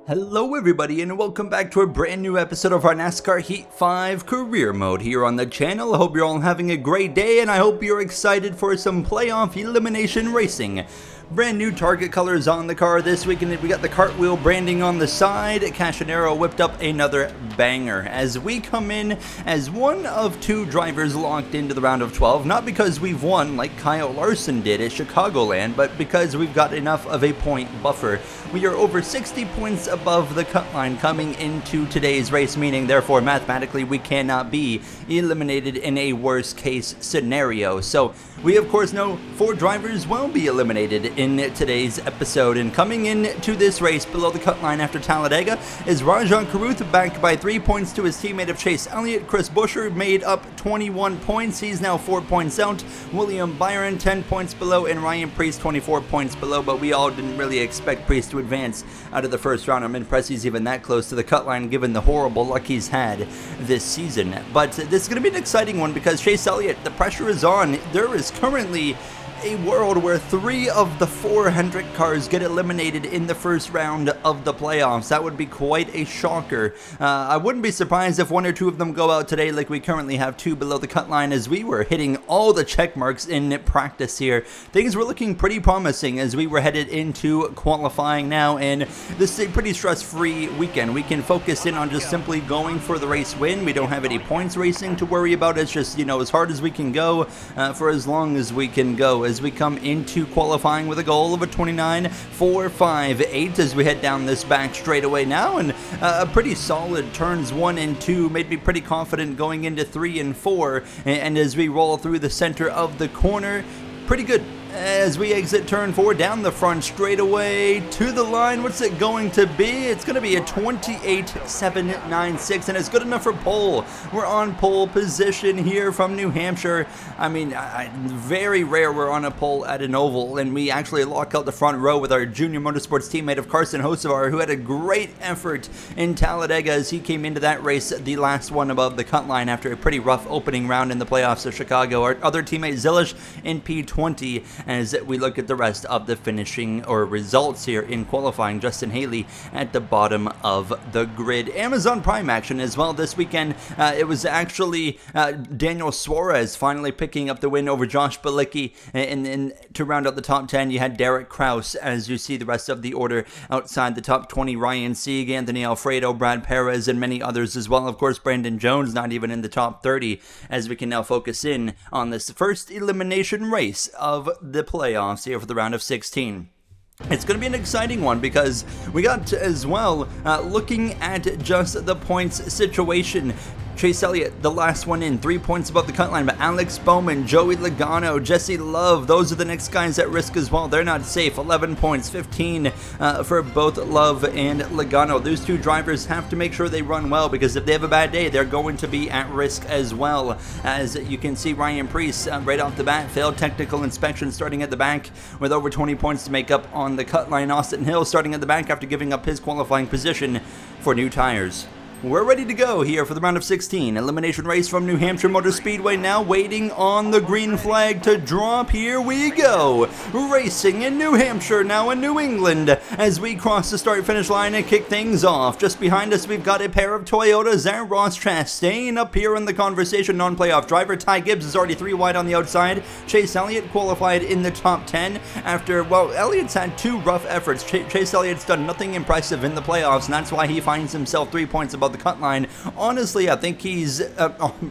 Hello everybody and welcome back to a brand new episode of our NASCAR Heat 5 career mode here on the channel. I hope you're all having a great day and I hope you're excited for some playoff elimination racing. Brand new target colors on the car this week, and we got the cartwheel branding on the side. Cachinero whipped up another banger as we come in as one of two drivers locked into the round of 12, not because we've won like Kyle Larson did at Chicagoland, but because we've got enough of a point buffer. We are over 60 points above the cut line coming into today's race, meaning therefore mathematically we cannot be eliminated in a worst case scenario. So we of course know 4 drivers will be eliminated in today's episode, and coming into this race below the cut line after Talladega is Rajan Caruth, backed by 3 points to his teammate of Chase Elliott. Chris Buescher made up 21 points, he's now 4 points out. William Byron 10 points below, and Ryan Preece 24 points below, but we all didn't really expect Preece to advance out of the first round. I'm impressed he's even that close to the cut line given the horrible luck he's had this season. But this is going to be an exciting one because Chase Elliott, the pressure is on. There is currently a world where 3 of the 4 Hendrick cars get eliminated in the first round of the playoffs. That would be quite a shocker. I wouldn't be surprised if 1 or 2 of them go out today, like we currently have 2 below the cut line, as we were hitting all the check marks in practice here. Things were looking pretty promising as we were headed into qualifying now, and this is a pretty stress-free weekend. We can focus in on just simply going for the race win. We don't have any points racing to worry about. It's just, as hard as we can go for as long as we can go, as we come into qualifying with a goal of a 29.458 as we head down this back straightaway now, and a pretty solid turns 1 and 2 made me pretty confident going into 3 and 4, and as we roll through the center of the corner, pretty good. As we exit turn 4 down the front straightaway to the line, what's it going to be? It's going to be a 28.796, and it's good enough for pole. We're on pole position here from New Hampshire. I mean, very rare we're on a pole at an oval, and we actually lock out the front row with our junior motorsports teammate of Carson Hocevar, who had a great effort in Talladega as he came into that race, the last one above the cut line after a pretty rough opening round in the playoffs of Chicago. Our other teammate Zilish in P20. As we look at the rest of the finishing or results here in qualifying, Justin Haley at the bottom of the grid. Amazon Prime action as well this weekend. It was actually Daniel Suarez finally picking up the win over Josh Bilicki, and to round out the top 10 you had Derek Kraus. As you see the rest of the order outside the top 20, Ryan Sieg, Anthony Alfredo, Brad Perez, and many others as well. Of course, Brandon Jones not even in the top 30, as we can now focus in on this first elimination race of the playoffs here for the round of 16. It's going to be an exciting one because we got as well looking at just the points situation. Chase Elliott, the last one in, 3 points above the cut line, but Alex Bowman, Joey Logano, Jesse Love, those are the next guys at risk as well. They're not safe. 11 points, 15 for both Love and Logano. Those 2 drivers have to make sure they run well, because if they have a bad day, they're going to be at risk as well. As you can see, Ryan Preece right off the bat failed technical inspection starting at the back with over 20 points to make up on the cut line. Austin Hill starting at the back after giving up his qualifying position for new tires. We're ready to go here for the round of 16. Elimination race from New Hampshire Motor Speedway now, waiting on the green flag to drop. Here we go. Racing in New Hampshire, now in New England, as we cross the start-finish line and kick things off. Just behind us, we've got a pair of Toyotas. Aaron Ross Chastain up here in the conversation. Non-playoff driver Ty Gibbs is already 3 wide on the outside. Chase Elliott qualified in the top 10 after, well, Elliott's had 2 rough efforts. Chase Elliott's done nothing impressive in the playoffs, and that's why he finds himself 3 points above the cut line. Honestly, I think he's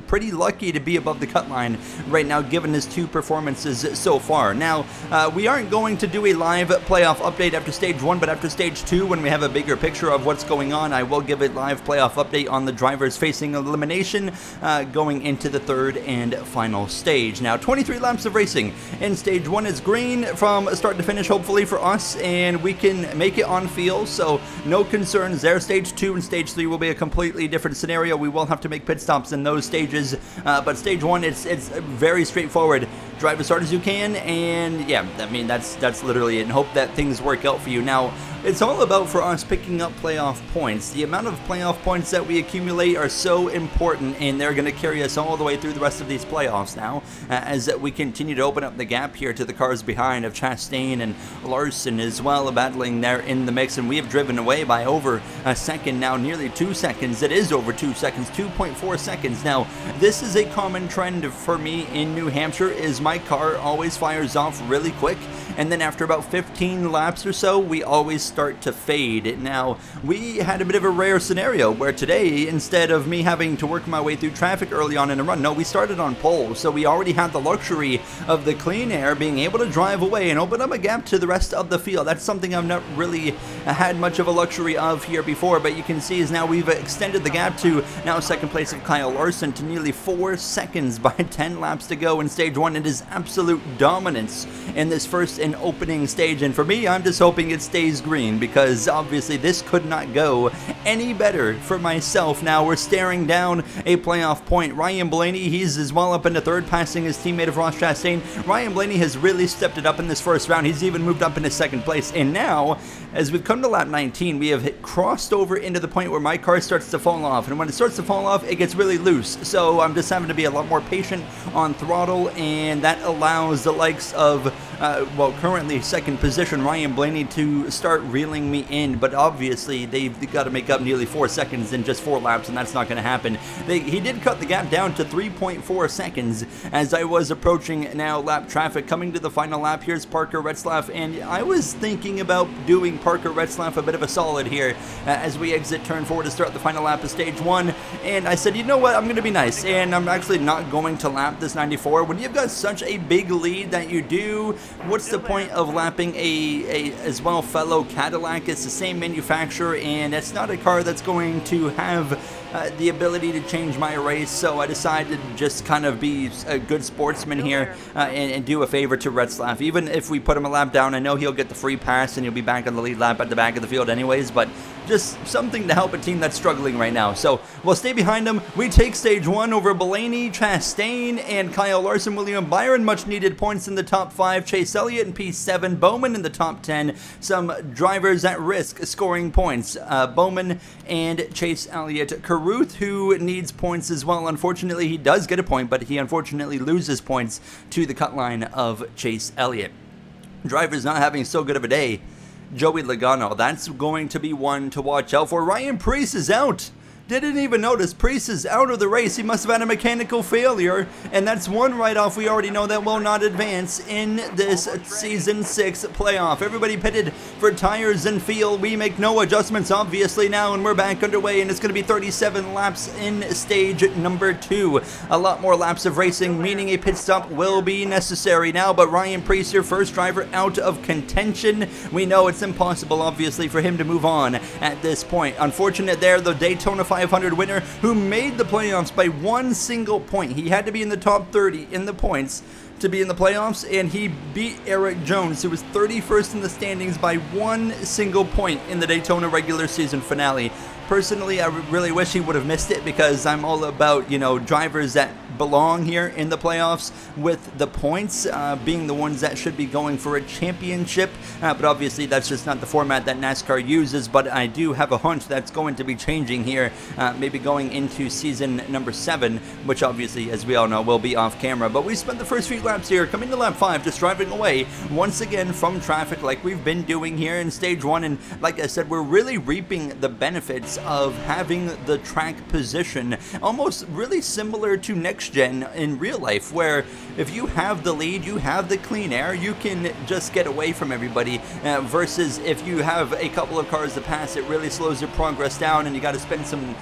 pretty lucky to be above the cut line right now, given his 2 performances so far. Now, we aren't going to do a live playoff update after stage 1, but after stage 2, when we have a bigger picture of what's going on, I will give a live playoff update on the drivers facing elimination going into the 3rd and final stage. Now, 23 laps of racing in stage 1 is green from start to finish, hopefully for us, and we can make it on field, so no concerns there. Stage 2 and stage 3 will be a completely different scenario. We will have to make pit stops in those stages, but stage 1, it's very straightforward. Drive as hard as you can, and yeah, I mean, that's literally it, and hope that things work out for you. Now, It's all about for us picking up playoff points. The amount of playoff points that we accumulate are so important, and they're going to carry us all the way through the rest of these playoffs now, as we continue to open up the gap here to the cars behind of Chastain and Larson as well, battling there in the mix, and we have driven away by over a second now, nearly 2 seconds. It is over 2 seconds, 2.4 seconds. Now, this is a common trend for me in New Hampshire, is my car always fires off really quick, and then after about 15 laps or so, we always start to fade. Now, we had a bit of a rare scenario where today, instead of me having to work my way through traffic early on in a run, no, we started on pole, so we already had the luxury of the clean air, being able to drive away and open up a gap to the rest of the field. That's something I've not really had much of a luxury of here before, but you can see is now we've extended the gap to now second place of Kyle Larson to nearly 4 seconds by 10 laps to go in stage 1. It is absolute dominance in this first and opening stage, and for me, I'm just hoping it stays green, because obviously this could not go any better for myself. Now we're staring down a playoff point. Ryan Blaney, he's as well up into third, passing his teammate of Ross Chastain. Ryan Blaney has really stepped it up in this first round. He's even moved up into second place, and now as we've come to lap 19, we have crossed over into the point where my car starts to fall off, and when it starts to fall off, it gets really loose, so I'm just having to be a lot more patient on throttle, and that allows the likes of currently second position Ryan Blaney to start reeling me in, but obviously they've got to make up nearly 4 seconds in just 4 laps, and that's not going to happen. He did cut the gap down to 3.4 seconds as I was approaching now lap traffic. Coming to the final lap, here's Parker Retzlaff, and I was thinking about doing Parker Retzlaff a bit of a solid here as we exit turn 4 to start the final lap of stage 1, and I said, you know what, I'm going to be nice, and I'm actually not going to lap this 94. When you've got such a big lead that you do, what's the point of lapping a as well fellow Cadillac? It's the same manufacturer, and it's not a car that's going to have the ability to change my race, so I decided to just kind of be a good sportsman here and do a favor to Retzlaff. Even if we put him a lap down, I know he'll get the free pass and he'll be back on the lead lap at the back of the field anyways, but just something to help a team that's struggling right now. So we'll stay behind him. We take stage 1 over Blaney, Chastain, and Kyle Larson, William Byron. Much needed points in the top 5. Chase Elliott in P7. Bowman in the top 10. Some drivers at risk scoring points. Bowman and Chase Elliott. Carruth, who needs points as well. Unfortunately, he does get a point, but he unfortunately loses points to the cut line of Chase Elliott. Drivers not having so good of a day. Joey Logano, that's going to be one to watch out for. Ryan Preece is out. Didn't even notice. Preece is out of the race. He must have had a mechanical failure, and that's one write-off we already know that will not advance in this Season 6 playoff. Everybody pitted for tires and fuel. We make no adjustments, obviously, now, and we're back underway, and it's going to be 37 laps in stage number 2. A lot more laps of racing, meaning a pit stop will be necessary now, but Ryan Preece, your first driver out of contention. We know it's impossible, obviously, for him to move on at this point. Unfortunate there, the Daytona 500 winner who made the playoffs by 1 single point. He had to be in the top 30 in the points to be in the playoffs, and he beat Eric Jones, who was 31st in the standings by 1 single point in the Daytona regular season finale. Personally, I really wish he would have missed it, because I'm all about, drivers that belong here in the playoffs with the points being the ones that should be going for a championship, but obviously that's just not the format that NASCAR uses. But I do have a hunch that's going to be changing here, maybe going into season number 7, which obviously, as we all know, will be off camera. But we spent the first few laps here, coming to lap 5, just driving away once again from traffic like we've been doing here in stage 1, and like I said, we're really reaping the benefits of having the track position, almost really similar to next gen in real life, where if you have the lead, you have the clean air, you can just get away from everybody, versus if you have a couple of cars to pass, it really slows your progress down, and you got to spend some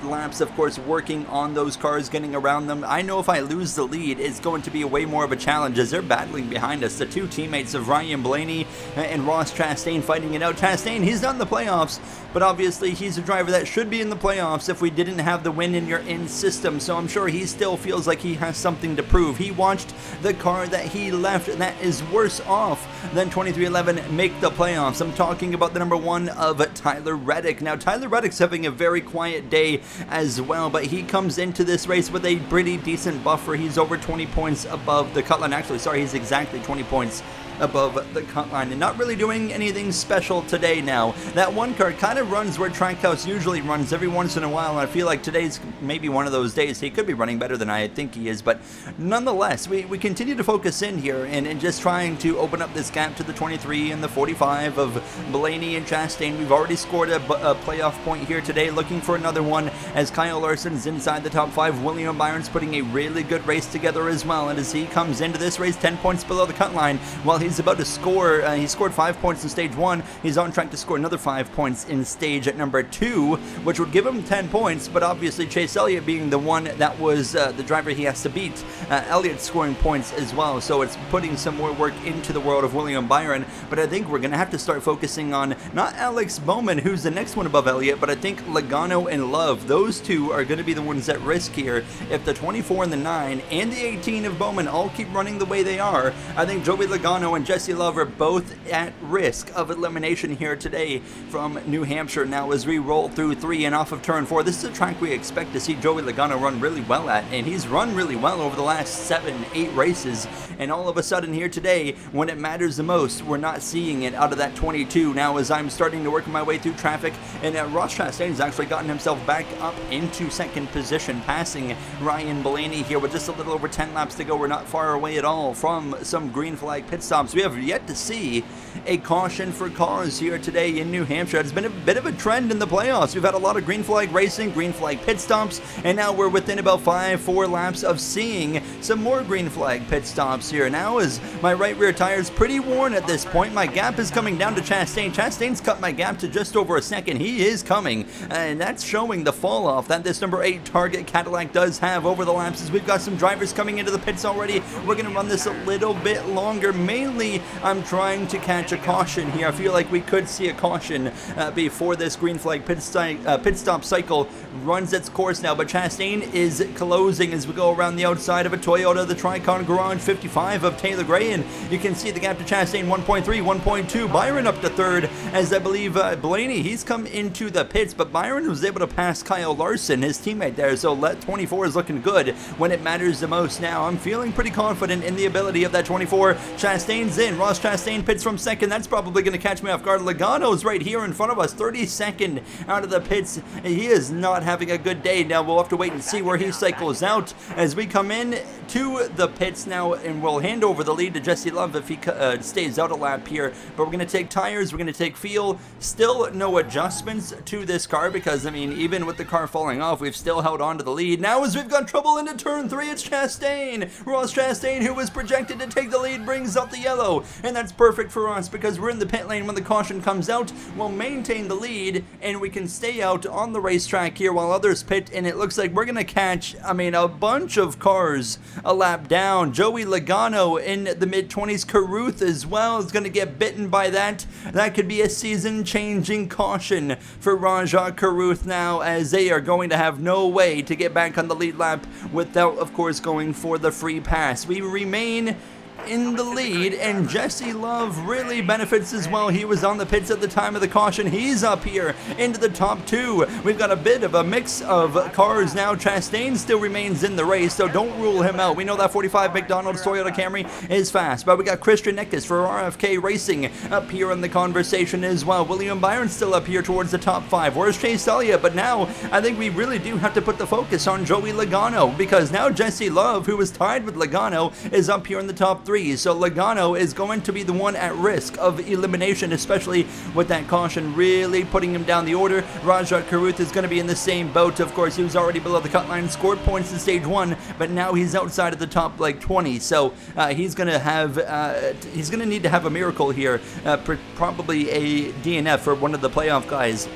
laps, of course, working on those cars, getting around them. I know if I lose the lead, it's going to be way more of a challenge as they're battling behind us. The two teammates of Ryan Blaney and Ross Chastain fighting it out. Chastain, he's not in the playoffs, but obviously he's a driver that should be in the playoffs if we didn't have the win in your in system, so I'm sure he still feels like he has something to prove. He watched the car that he left that is worse off than 2311 make the playoffs. I'm talking about the number 1 of Tyler Reddick. Now, Tyler Reddick's having a very quiet day as well, but he comes into this race with a pretty decent buffer. He's over 20 points above the cut line. Actually, sorry, he's exactly 20 points above the cut line, and not really doing anything special today now. That one car kind of runs where Trackhouse usually runs every once in a while, and I feel like today's maybe one of those days. He could be running better than I think he is, but nonetheless, we continue to focus in here and just trying to open up this gap to the 23 and the 45 of Blaney and Chastain. We've already scored a playoff point here today, looking for another one as Kyle Larson's inside the top 5. William Byron's putting a really good race together as well, and as he comes into this race 10 points below the cut line, while he's about to score, he scored 5 points in stage 1, he's on track to score another 5 points in stage at number 2, which would give him 10 points, but obviously Chase Elliott being the one that was the driver he has to beat, Elliott scoring points as well, so it's putting some more work into the world of William Byron. But I think we're going to have to start focusing on not Alex Bowman, who's the next one above Elliott, but I think Logano and Love. Those two are going to be the ones at risk here. If the 24 and the 9 and the 18 of Bowman all keep running the way they are, I think Joey Logano and Jesse Love are both at risk of elimination here today from New Hampshire. Now as we roll through 3 and off of turn 4, this is a track we expect to see Joey Logano run really well at, and he's run really well over the last 7-8 races, and all of a sudden here today, when it matters the most, we're not seeing it out of that 22. Now as I'm starting to work my way through traffic, and Ross Chastain's actually gotten himself back up into second position, passing Ryan Blaney here with just a little over 10 laps to go. We're not far away at all from some green flag pit stops. We have yet to see a caution for cars here today in New Hampshire. It's been a bit of a trend in the playoffs. We've had a lot of green flag racing, green flag pit stops, and now we're within about 4 laps of seeing some more green flag pit stops here. Now as my right rear tire is pretty worn at this point, my gap is coming down to Chastain. Chastain's cut my gap to just over a second. He is coming, and that's showing the fall off that this number 8 Target Cadillac does have over the laps. As we've got some drivers coming into the pits already, we're going to run this a little bit longer. Mainly, I'm trying to catch a caution here. I feel like we could see a caution before this green flag pit stop cycle runs its course now, but Chastain is closing as we go around the outside of a Toyota, the Tricon Garage 55 of Taylor Gray, and you can see the gap to Chastain 1.3, 1.2. Byron up to third, as I believe Blaney, he's come into the pits, but Byron was able to pass Kyle Larson, his teammate there, so 24 is looking good when it matters the most now. I'm feeling pretty confident in the ability of that 24. Chastain's in. Ross Chastain pits from second. That's probably going to catch me off guard. Logano's right here in front of us, 32nd out of the pits. He is not having a good day. Now we'll have to wait and see where he cycles out as we come in to the pits now, and we'll hand over the lead to Jesse Love if he stays out a lap here. But we're going to take tires, we're going to take fuel. Still no adjustments to this car because, I mean, even with the car falling off, we've still held on to the lead. Now as we've got trouble into turn 3, it's Chastain. Ross Chastain, who was projected to take the lead, brings out the yellow, and that's perfect for us because we're in the pit lane when the caution comes out. We'll maintain the lead, and we can stay out on the racetrack here while others pit, and it looks like we're going to catch, I mean, a bunch of cars a lap down. Joey Logano in the mid-20s. Carruth as well is going to get bitten by that. That could be a season-changing caution for Rajah Carruth now, as they are going to have no way to get back on the lead lap without, of course, going for the free pass. We remain in the lead, and Jesse Love really benefits as well. He was on the pits at the time of the caution. He's up here into the top 2. We've got a bit of a mix of cars now. Chastain still remains in the race, so don't rule him out. We know that 45 McDonald's Toyota Camry is fast, but we got Christian Eckes for RFK Racing up here in the conversation as well. William Byron still up here towards the top 5. Where's Chase Elliott? But now I think we really do have to put the focus on Joey Logano, because now Jesse Love, who was tied with Logano, is up here in the top 3. So Logano is going to be the one at risk of elimination, especially with that caution really putting him down the order. Rajah Carruth is going to be in the same boat. Of course, he was already below the cut line, scored points in stage 1, but now he's outside of the top 20. So he's going to need to have a miracle here, probably a DNF for one of the playoff guys,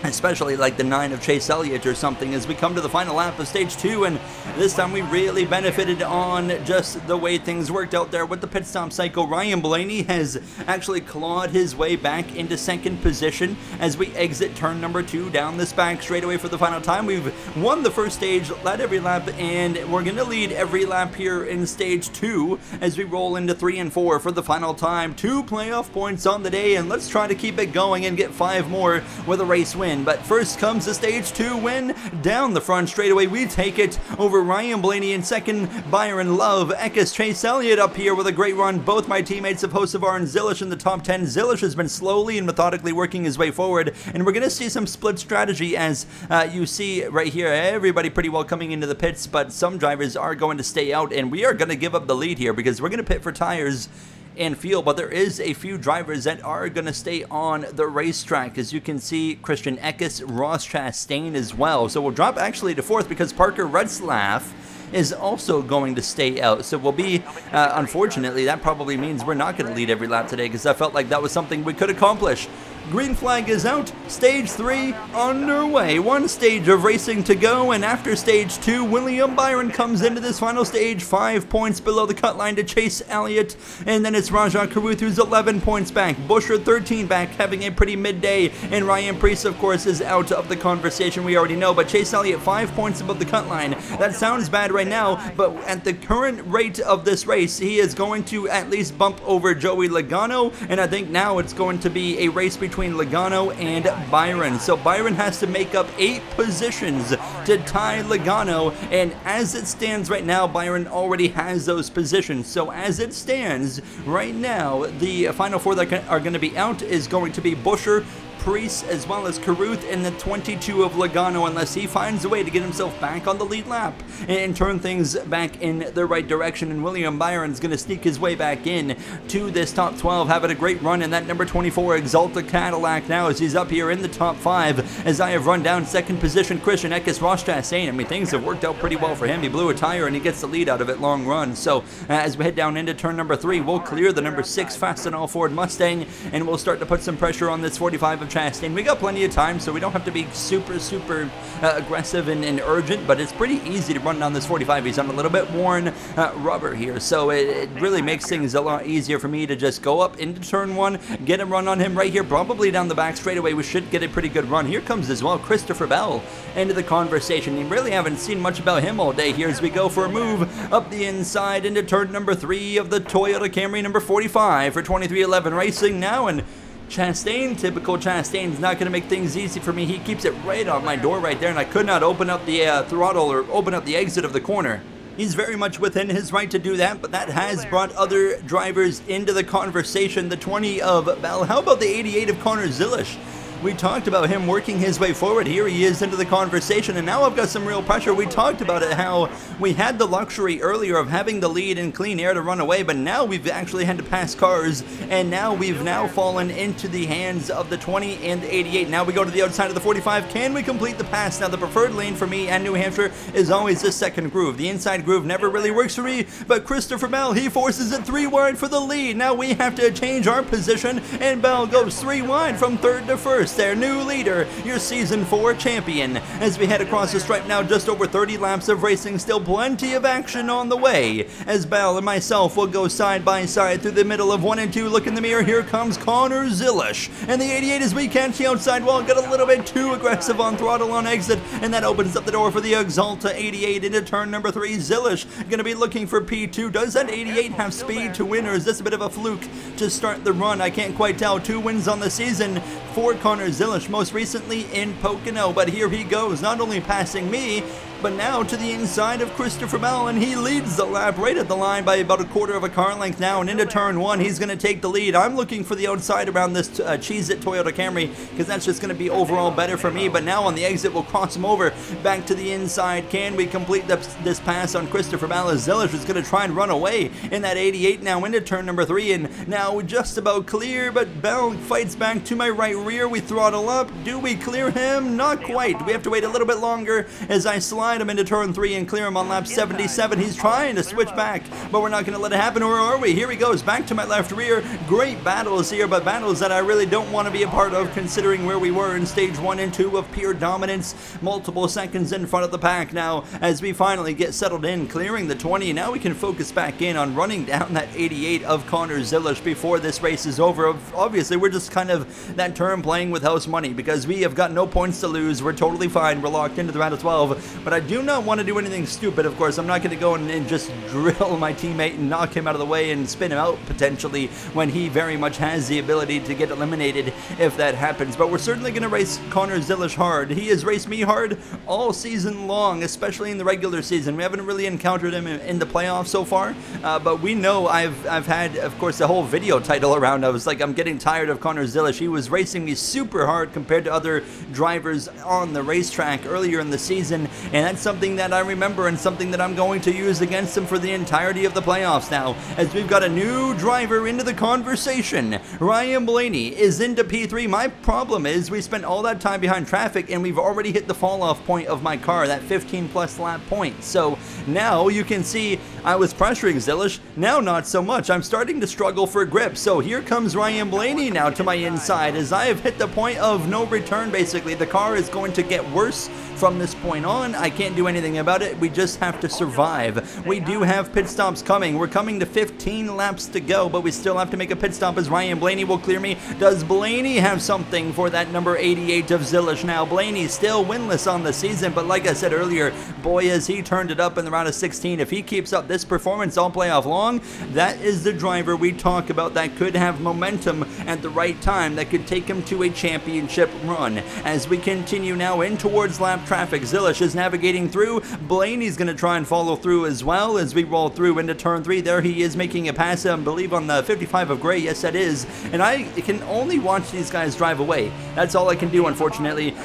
especially like the 9 of Chase Elliott or something, as we come to the final lap of stage 2, and this time we really benefited on just the way things worked out there with the pit stop cycle. Ryan Blaney has actually clawed his way back into second position as we exit turn number 2 down this back straightaway for the final time. We've won the first stage, led every lap, and we're going to lead every lap here in stage 2 as we roll into 3 and 4 for the final time. 2 playoff points on the day, and let's try to keep it going and get 5 more with a race win win. But first comes the stage 2 win. Down the front straightaway, we take it over Ryan Blaney in second, Byron Love, Ekis, Chase Elliott up here with a great run. Both my teammates of Hocevar and Zilish in the top 10. Zilish has been slowly and methodically working his way forward, and we're going to see some split strategy as you see right here. Everybody pretty well coming into the pits, but some drivers are going to stay out, and we are going to give up the lead here because we're going to pit for tires and fuel, but there is a few drivers that are going to stay on the racetrack. As you can see, Christian Ekis, Ross Chastain as well. So we'll drop actually to 4th because Parker Retzlaff is also going to stay out. So we'll be, unfortunately, that probably means we're not going to lead every lap today because I felt like that was something we could accomplish. Green flag is out, stage 3 underway. One stage of racing to go, and after stage 2, William Byron comes into this final stage, 5 points below the cut line to Chase Elliott, and then it's Rajah Karuth who's 11 points back, Busher 13 back, having a pretty midday, and Ryan Preece, of course, is out of the conversation, we already know, but Chase Elliott 5 points above the cut line. That sounds bad right now, but at the current rate of this race, he is going to at least bump over Joey Logano, and I think now it's going to be a race between Logano and Byron. So Byron has to make up 8 positions to tie Logano, and as it stands right now, Byron already has those positions. So as it stands right now, the final 4 that are going to be out is going to be Busher, Preece, as well as Karuth, and the 22 of Logano, unless he finds a way to get himself back on the lead lap and turn things back in the right direction. And William Byron's going to sneak his way back in to this top 12, having a great run in that number 24 Exalta Cadillac now as he's up here in the top 5 as I have run down second position Christian Ekis, Ross Chastain. I mean, things have worked out pretty well for him. He blew a tire and he gets the lead out of it long run. So as we head down into turn number 3, we'll clear the number 6 Fastenal Ford Mustang and we'll start to put some pressure on this 45 of Chastain. We got plenty of time, so we don't have to be super aggressive and urgent, but it's pretty easy to run down this 45. He's on a little bit worn rubber here, so it really makes things a lot easier for me to just go up into turn 1, get a run on him right here, probably down the back straightaway. We should get a pretty good run. Here comes as well Christopher Bell into the conversation. You really haven't seen much about him all day here as we go for a move up the inside into turn number 3 of the Toyota Camry number 45 for 2311 Racing now, and Chastain, typical Chastain's not going to make things easy for me. He keeps it right on my door right there, and I could not open up the throttle or open up the exit of the corner. He's very much within his right to do that, but that has brought other drivers into the conversation. The 20 of Bell. How about the 88 of Connor Zilish? We talked about him working his way forward. Here he is into the conversation, and now I've got some real pressure. We talked about it, how we had the luxury earlier of having the lead in clean air to run away, but now we've actually had to pass cars, and now we've fallen into the hands of the 20 and the 88. Now we go to the outside of the 45. Can we complete the pass? Now the preferred lane for me and New Hampshire is always the second groove. The inside groove never really works for me, but Christopher Bell, he forces it 3 wide for the lead. Now we have to change our position, and Bell goes 3 wide from 3rd to 1st. Their new leader, your season 4 champion. As we head across the stripe now, just over 30 laps of racing, still plenty of action on the way. As Bell and myself will go side by side through the middle of 1 and 2. Look in the mirror, here comes Connor Zilish. And the 88 as we catch the outside wall, got a little bit too aggressive on throttle on exit, and that opens up the door for the Exalta 88 into turn number 3. Zilish gonna be looking for P2. Does that 88 have speed to win, or is this a bit of a fluke to start the run? I can't quite tell. 2 wins on the season for Connor Zilish, most recently in Pocono, but here he goes, not only passing me, but now to the inside of Christopher Bell, and he leads the lap right at the line by about a quarter of a car length now, and into turn 1, he's going to take the lead. I'm looking for the outside around this Cheez-It Toyota Camry, because that's just going to be overall better for me, but now on the exit, we'll cross him over back to the inside. Can we complete this pass on Christopher Bell, as Zilish is going to try and run away in that 88 now into turn number 3, and now just about clear, but Bell fights back to my right rear. We throttle up. Do we clear him? Not quite. We have to wait a little bit longer as I slide him into turn 3 and clear him on lap 77. He's trying to switch back, but we're not going to let it happen, or are we? Here he goes, back to my left rear. Great battles here, but battles that I really don't want to be a part of, considering where we were in stage 1 and 2 of pure dominance. Multiple seconds in front of the pack now as we finally get settled in, clearing the 20. Now we can focus back in on running down that 88 of Connor Zilish before this race is over. Obviously, we're just kind of that term playing with house money, because we have got no points to lose. We're totally fine. We're locked into the round of 12, but I I do not want to do anything stupid, of course. I'm not going to go and just drill my teammate and knock him out of the way and spin him out, potentially, when he very much has the ability to get eliminated if that happens. But we're certainly going to race Connor Zilish hard. He has raced me hard all season long, especially in the regular season. We haven't really encountered him in the playoffs so far, but we know I've had, of course, the whole video title around. I was like, I'm getting tired of Connor Zilish. He was racing me super hard compared to other drivers on the racetrack earlier in the season, and that's something that I remember and something that I'm going to use against him for the entirety of the playoffs now, as we've got a new driver into the conversation. Ryan Blaney is into P3. My problem is we spent all that time behind traffic and we've already hit the fall off point of my car, that 15 plus lap point. So now you can see I was pressuring Zilish, now not so much. I'm starting to struggle for grip. So here comes Ryan Blaney now to my inside as I have hit the point of no return. Basically, the car is going to get worse from this point on. I can't do anything about it. We just have to survive. We do have pit stops coming. We're coming to 15 laps to go, but we still have to make a pit stop as Ryan Blaney will clear me. Does Blaney have something for that number 88 of Zilish? Now, Blaney still winless on the season, but like I said earlier, boy, has he turned it up in the round of 16. If he keeps up this performance all playoff long, that is the driver we talk about that could have momentum at the right time, that could take him to a championship run. As we continue now in towards lap traffic, Zilish is navigating through. Blaney's going to try and follow through as well as we roll through into turn 3. There he is making a pass, I believe, on the 55 of gray. Yes, that is. And I can only watch these guys drive away. That's all I can do, unfortunately.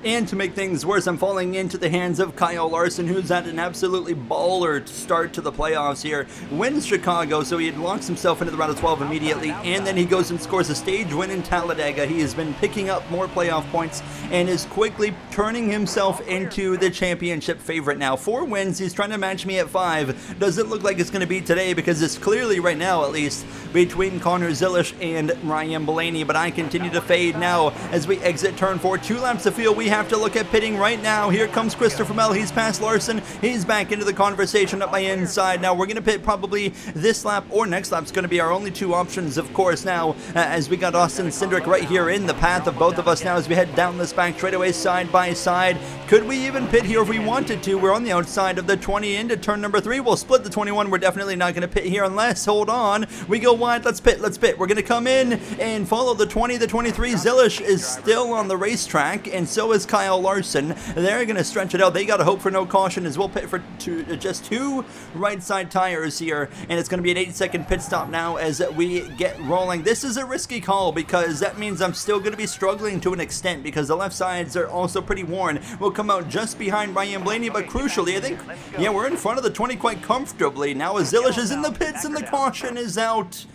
And to make things worse, I'm falling into the hands of Kyle Larson, who's had an absolutely baller start to the playoffs here. Wins Chicago, so he locks himself into the round of 12 immediately, and then he goes and scores a stage win in Talladega. He has been picking up more playoff points and is quickly turning himself into the championship favorite now. 4 wins, he's trying to match me at 5. Doesn't look like it's going to be today because it's clearly, right now at least, between Connor Zilish and Ryan Blaney, but I continue to fade now as we exit turn 4. 2 laps to field. We have to look at pitting right now. Here comes Christopher Mell. He's past Larson. He's back into the conversation up my inside. Now we're going to pit probably this lap or next lap. It's going to be our only 2 options, of course, now as we got Austin Cindric right here in the path of both of us now as we head down this back straightaway side by side. Could we even pit here if we wanted to? We're on the outside of the 20 into turn number 3. We'll split the 21. We're definitely not going to pit here unless, hold on, we go wide. Let's pit. We're going to come in and follow the 20, the 23. Zilish is still on the racetrack, and so is Kyle Larson. They're going to stretch it out. They got to hope for no caution as we'll pit for just 2 right side tires here, and it's going to be an 8-second pit stop now as we get rolling. This is a risky call because that means I'm still going to be struggling to an extent because the left sides are also pretty worn. We'll come out just behind Ryan Blaney, but crucially, I think, yeah, we're in front of the 20 quite comfortably. Now as Zilish is in the pits and the caution is out.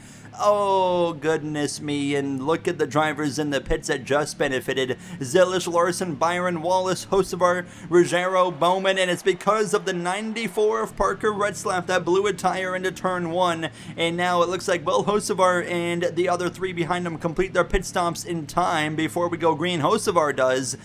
Oh, goodness me, and look at the drivers in the pits that just benefited. Zilish, Larson, Byron, Wallace, Hocevar, Ruggiero, Bowman, and it's because of the 94 of Parker Retzlaff that blew a tire into turn 1, and now it looks like, well, Hocevar and the other 3 behind him complete their pit stops in time before we go green. Hocevar does.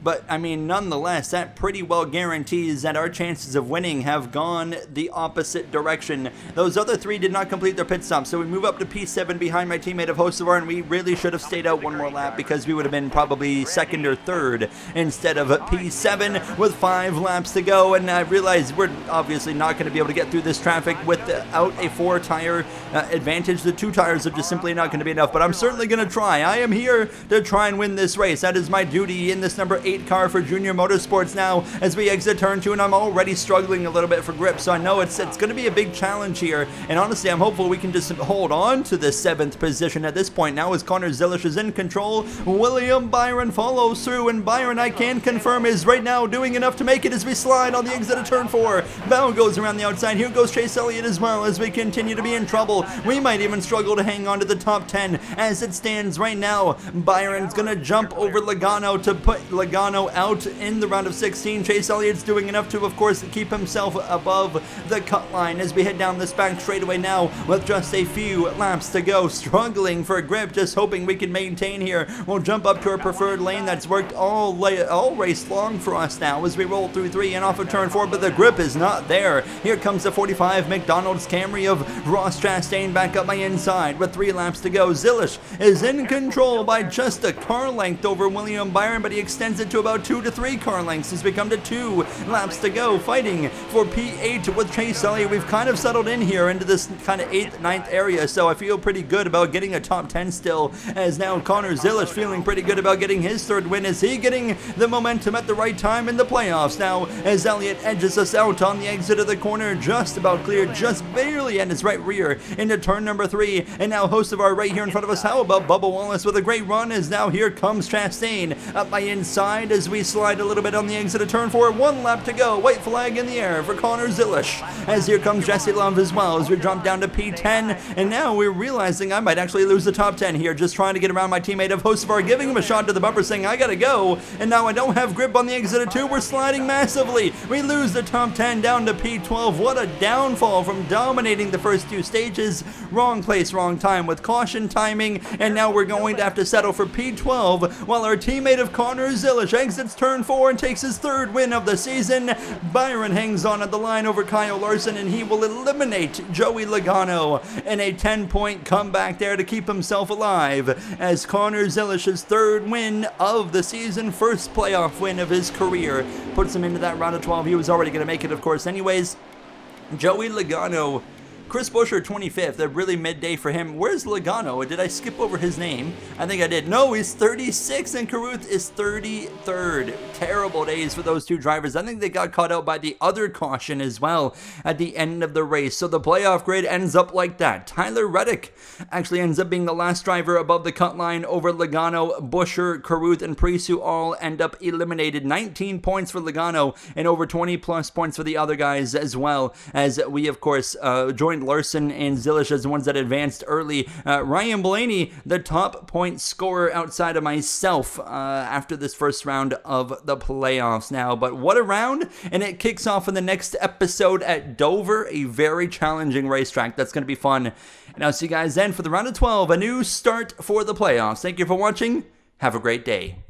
But, I mean, nonetheless, that pretty well guarantees that our chances of winning have gone the opposite direction. Those other 3 did not complete their pit stop, so we move up to P7 behind my teammate of Hocevar, and we really should have stayed out 1 more lap because we would have been probably 2nd or 3rd instead of P7 with 5 laps to go. And I realize we're obviously not going to be able to get through this traffic without a 4-tire advantage. The 2 tires are just simply not going to be enough, but I'm certainly going to try. I am here to try and win this race. That is my duty in this number 8 car for Junior Motorsports now as we exit turn 2, and I'm already struggling a little bit for grip, so I know it's going to be a big challenge here, and honestly I'm hopeful we can just hold on to the 7th position at this point now as Connor Zilish is in control. William Byron follows through, and Byron, I can confirm, is right now doing enough to make it as we slide on the exit of turn 4. Bow goes around the outside. Here goes Chase Elliott as well as we continue to be in trouble. We might even struggle to hang on to the top 10 as it stands right now. Byron's gonna jump over Logano to put Logano out in the round of 16. Chase Elliott's doing enough to, of course, keep himself above the cut line as we head down this back straightaway now with just a few laps to go. Struggling for grip, just hoping we can maintain here. We'll jump up to our preferred lane that's worked all race long for us now as we roll through 3 and off of turn 4, but the grip is not there. Here comes the 45 McDonald's Camry of Ross Chastain back up my inside with 3 laps to go. Zilish is in control by just a car length over William Byron, but he extends it it to about 2 to 3 car lengths as we come to 2 laps to go, fighting for P8 with Chase Elliott. We've kind of settled in here into this kind of 8th, 9th area, so I feel pretty good about getting a top 10 still, as now Connor Zilish feeling pretty good about getting his 3rd win. Is he getting the momentum at the right time in the playoffs now, as Elliott edges us out on the exit of the corner, just about clear, just barely at his right rear into turn number 3, and now host of our right here in front of us. How about Bubba Wallace with a great run, as now here comes Chastain up by inside as we slide a little bit on the exit of turn 4. 1 lap to go, white flag in the air for Connor Zilish, as here comes Jesse Love as well as we drop down to P10, and now we're realizing I might actually lose the top 10 here, just trying to get around my teammate of Hocevar, giving him a shot to the bumper saying I gotta go, and now I don't have grip on the exit of 2. We're sliding massively. We lose the top 10 down to P12. What a downfall from dominating the first 2 stages. Wrong place, wrong time with caution timing, and now we're going to have to settle for P12 while our teammate of Connor Zilish exits turn 4 and takes his 3rd win of the season. Byron hangs on at the line over Kyle Larson, and he will eliminate Joey Logano in a 10-point comeback there to keep himself alive, as Connor Zilish's 3rd win of the season, 1st playoff win of his career, puts him into that round of 12. He was already going to make it, of course, anyways. Joey Logano, Chris Buescher 25th, a really midday for him. Where's Logano? Did I skip over his name? I think I did. No, he's 36 and Caruth is 33rd. Terrible days for those 2 drivers. I think they got caught out by the other caution as well at the end of the race. So the playoff grid ends up like that. Tyler Reddick actually ends up being the last driver above the cut line over Logano, Buescher, Caruth, and Preece, who all end up eliminated. 19 points for Logano and over 20 plus points for the other guys, as well as we, of course, joined Larson and Zilish as the ones that advanced early. Ryan Blaney, the top point scorer outside of myself after this first round of the playoffs now. But what a round, and it kicks off in the next episode at Dover, a very challenging racetrack. That's going to be fun. And I'll see you guys then for the round of 12, a new start for the playoffs. Thank you for watching. Have a great day.